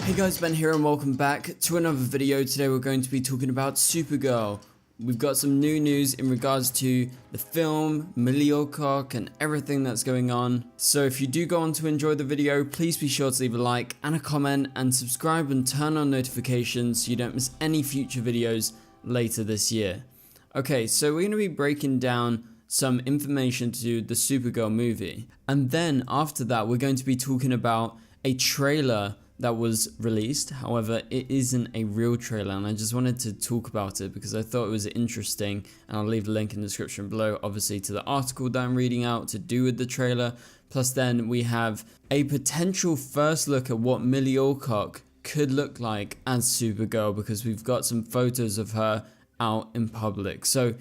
Hey guys, Ben here and welcome back to another video. Today we're going to be talking about Supergirl. We've got some new news in regards to the film, Millie Alcock and everything that's going on. So if you do go on to enjoy the video, please be sure to leave a like and a comment and subscribe and turn on notifications so you don't miss any future videos later this year. Okay, so we're going to be breaking down some information to the Supergirl movie. And then after that, we're going to be talking about a trailer that was released. However, it isn't a real trailer, and I just wanted to talk about it because I thought it was interesting, and I'll leave the link in the description below, obviously, to the article that I'm reading out to do with the trailer. Plus then we have a potential first look at what Millie Alcock could look like as Supergirl, because we've got some photos of her out in public. So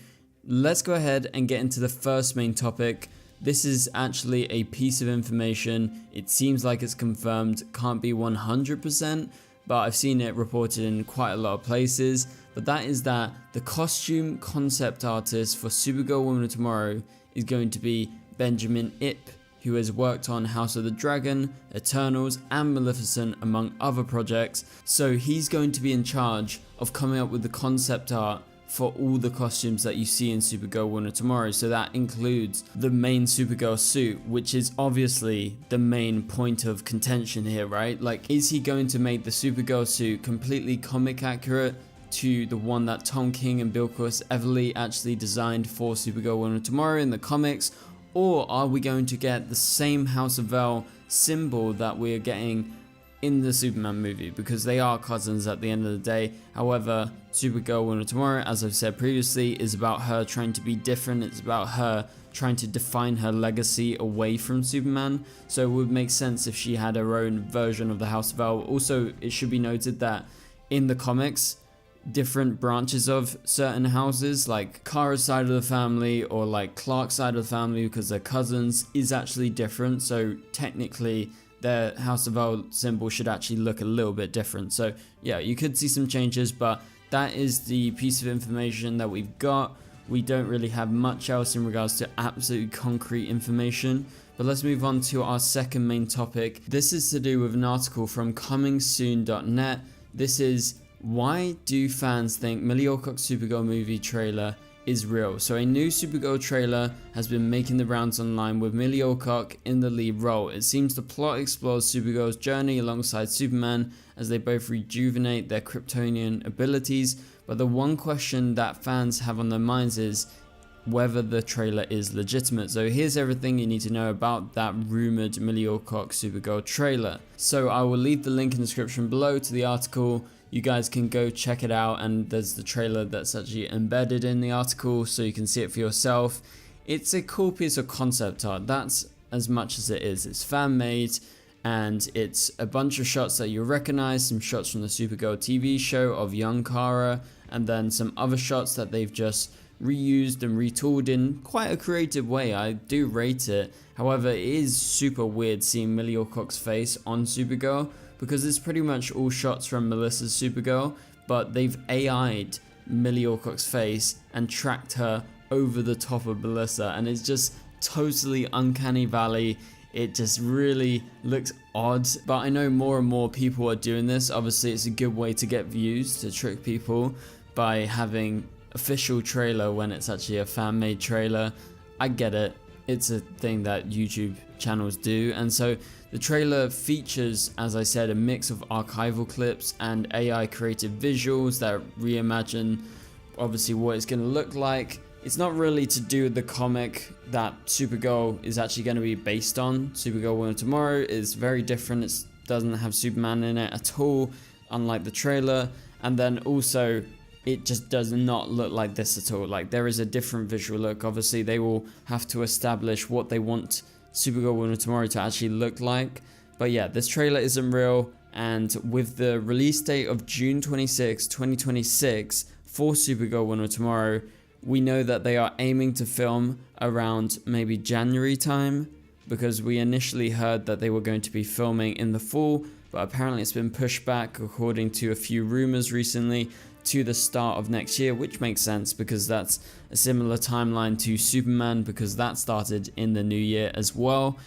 let's go ahead and get into the first main topic. This is actually a piece of information. It seems like it's confirmed, can't be 100%, but I've seen it reported in quite a lot of places. But that is that the costume concept artist for Supergirl Woman of Tomorrow is going to be Benjamin Ip, who has worked on House of the Dragon, Eternals, and Maleficent, among other projects. So he's going to be in charge of coming up with the concept art for all the costumes that you see in Supergirl Woman of Tomorrow. So that includes the main Supergirl suit, which is obviously the main point of contention here, right? Like, is he going to make the Supergirl suit completely comic accurate to the one that Tom King and Bill Everly actually designed for Supergirl Woman of Tomorrow in the comics? Or are we going to get the same House of El symbol that we're getting in the Superman movie, because they are cousins at the end of the day? However, Supergirl Woman of Tomorrow, as I've said previously, is about her trying to be different. It's about her trying to define her legacy away from Superman. So it would make sense if she had her own version of the House of El. Also, it should be noted that in the comics, different branches of certain houses, like Kara's side of the family or like Clark's side of the family, because they're cousins, is actually different. So technically their House of El symbol should actually look a little bit different. So yeah, you could see some changes, but that is the piece of information that we've got. We don't really have much else in regards to absolutely concrete information. But let's move on to our second main topic. This is to do with an article from comingsoon.net. This is, why do fans think Millie Alcock's Supergirl movie trailer is real? So a new Supergirl trailer has been making the rounds online with Millie Alcock in the lead role. It seems the plot explores Supergirl's journey alongside Superman as they both rejuvenate their Kryptonian abilities, but the one question that fans have on their minds is whether the trailer is legitimate. So here's everything you need to know about that rumored Millie Alcock Supergirl trailer. So I will leave the link in the description below to the article. You guys can go check it out, and there's the trailer that's actually embedded in the article so you can see it for yourself. It's a cool piece of concept art, that's as much as it is. It's fan made, and it's a bunch of shots that you'll recognize, some shots from the Supergirl TV show of young Kara, and then some other shots that they've just reused and retooled in quite a creative way. I do rate it. However, it is super weird seeing Millie Alcock's face on Supergirl, because it's pretty much all shots from Melissa's Supergirl, but they've AI'd Millie Alcock's face and tracked her over the top of Melissa, and it's just totally uncanny valley. It just really looks odd, but I know more and more people are doing this. Obviously, it's a good way to get views, to trick people by having official trailer when it's actually a fan-made trailer. I get it. It's a thing that YouTube channels do. And so the trailer features, as I said, a mix of archival clips and AI created visuals that reimagine obviously what it's going to look like. It's not really to do with the comic that Supergirl is actually going to be based on. Supergirl Woman of Tomorrow is very different. It doesn't have Superman in it at all, unlike the trailer. And then also, it just does not look like this at all. Like, there is a different visual look. Obviously, they will have to establish what they want Supergirl Woman of Tomorrow to actually look like. But yeah, this trailer isn't real, and with the release date of June 26, 2026 for Supergirl Woman of Tomorrow, we know that they are aiming to film around maybe January time, because we initially heard that they were going to be filming in the fall, but apparently it's been pushed back, according to a few rumors recently, to the start of next year, which makes sense because that's a similar timeline to Superman, because that started in the new year as well.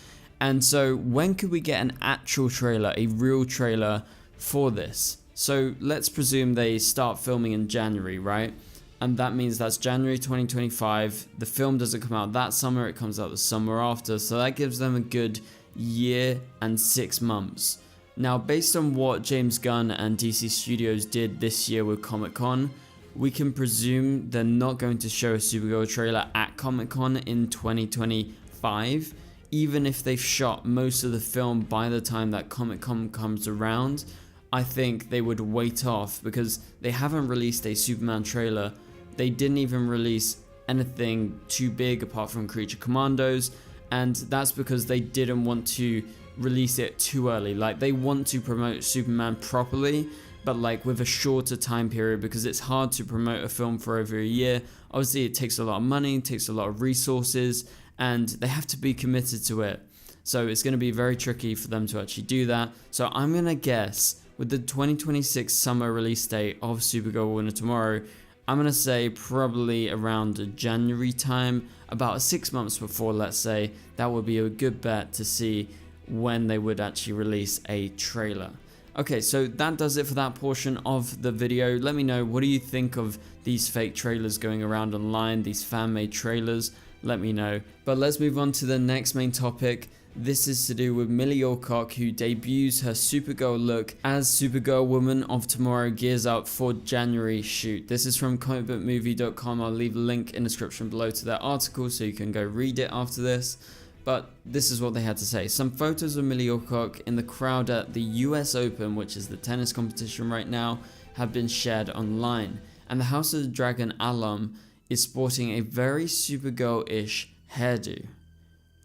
And so when could we get an actual trailer, a real trailer for this. So let's presume they start filming in January, right? And that means that's January 2025. The film doesn't come out that summer, it comes out the summer after. So that gives them a good year and 6 months. Now, based on what James Gunn and DC Studios did this year with Comic-Con, we can presume they're not going to show a Supergirl trailer at Comic-Con in 2025. Even if they've shot most of the film by the time that Comic-Con comes around, I think they would wait off because they haven't released a Superman trailer. They didn't even release anything too big apart from Creature Commandos, and that's because they didn't want to release it too early. Like, they want to promote Superman properly, but like with a shorter time period, because it's hard to promote a film for over a year. Obviously it takes a lot of money, it takes a lot of resources, and they have to be committed to it. So it's going to be very tricky for them to actually do that. So I'm going to guess with the 2026 summer release date of Supergirl Winter Tomorrow, I'm going to say probably around January time, about 6 months before, let's say. That would be a good bet to see when they would actually release a trailer. Okay, so that does it for that portion of the video. Let me know, what do you think of these fake trailers going around online, these fan-made trailers? Let me know. But let's move on to the next main topic. This is to do with Millie Alcock, who debuts her Supergirl look as Supergirl Woman of Tomorrow gears up for January shoot. This is from comicbookmovie.com. I'll leave a link in the description below to that article so you can go read it after this. But this is what they had to say. Some photos of Millie Alcock in the crowd at the US Open, which is the tennis competition right now, have been shared online. And the House of the Dragon alum is sporting a very Supergirl-ish hairdo.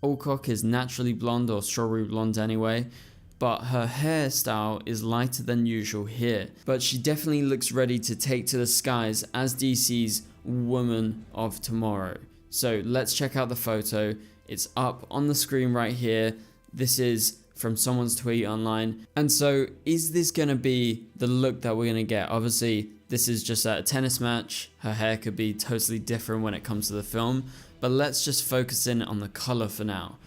Alcock is naturally blonde, or strawberry blonde anyway, but her hairstyle is lighter than usual here. But she definitely looks ready to take to the skies as DC's Woman of Tomorrow. So let's check out the photo. It's up on the screen right here. This is from someone's tweet online. And so is this going to be the look that we're going to get? Obviously, this is just at a tennis match. Her hair could be totally different when it comes to the film. But let's just focus in on the color for now.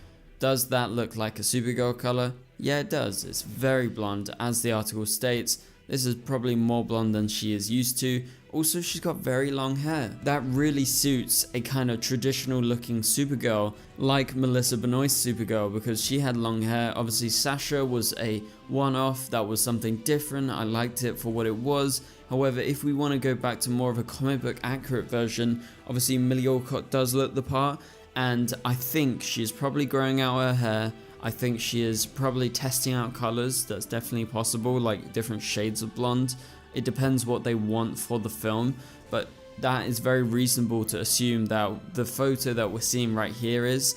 Does that look like a Supergirl color? Yeah, it does. It's very blonde, as the article states. This is probably more blonde than she is used to. Also, she's got very long hair. That really suits a kind of traditional looking Supergirl, like Melissa Benoist's Supergirl, because she had long hair. Obviously, Sasha was a one-off. That was something different. I liked it for what it was. However, if we want to go back to more of a comic book accurate version, obviously Millie Alcock does look the part, and I think she's probably growing out her hair. I think she is probably testing out colors. That's definitely possible, like different shades of blonde. It depends what they want for the film, but that is very reasonable to assume that the photo that we're seeing right here is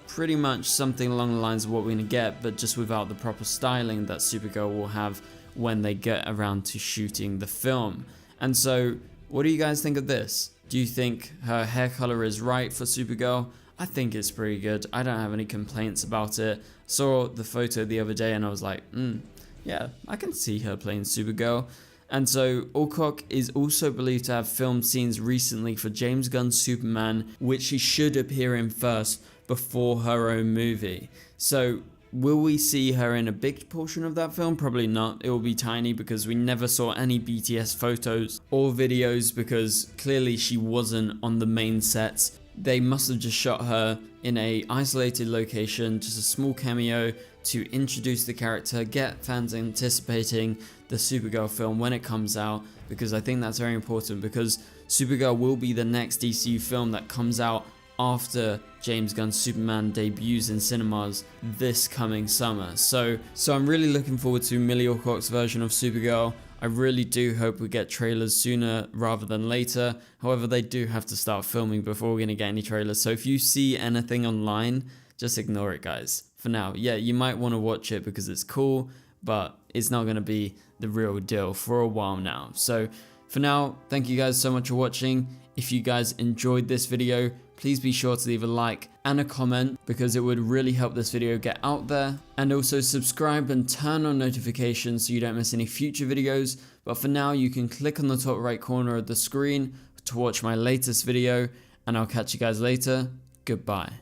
pretty much something along the lines of what we're going to get, but just without the proper styling that Supergirl will have when they get around to shooting the film. And so, what do you guys think of this? Do you think her hair color is right for Supergirl? I think it's pretty good. I don't have any complaints about it. Saw the photo the other day and I was like, yeah, I can see her playing Supergirl. And so Alcock is also believed to have filmed scenes recently for James Gunn's Superman, which she should appear in first before her own movie. So will we see her in a big portion of that film? Probably not. It will be tiny because we never saw any BTS photos or videos, because clearly she wasn't on the main sets. They must have just shot her in a isolated location, just a small cameo to introduce the character, get fans anticipating the Supergirl film when it comes out, because I think that's very important, because Supergirl will be the next DCU film that comes out after James Gunn's Superman debuts in cinemas this coming summer. So I'm really looking forward to Millie Alcock's version of Supergirl. I really do hope we get trailers sooner rather than later. However, they do have to start filming before we're going to get any trailers. So if you see anything online, just ignore it, guys. For now, yeah, you might want to watch it because it's cool, but it's not going to be the real deal for a while now. So for now, thank you guys so much for watching. If you guys enjoyed this video, please be sure to leave a like and a comment, because it would really help this video get out there. And also subscribe and turn on notifications so you don't miss any future videos. But for now, you can click on the top right corner of the screen to watch my latest video, and I'll catch you guys later. Goodbye.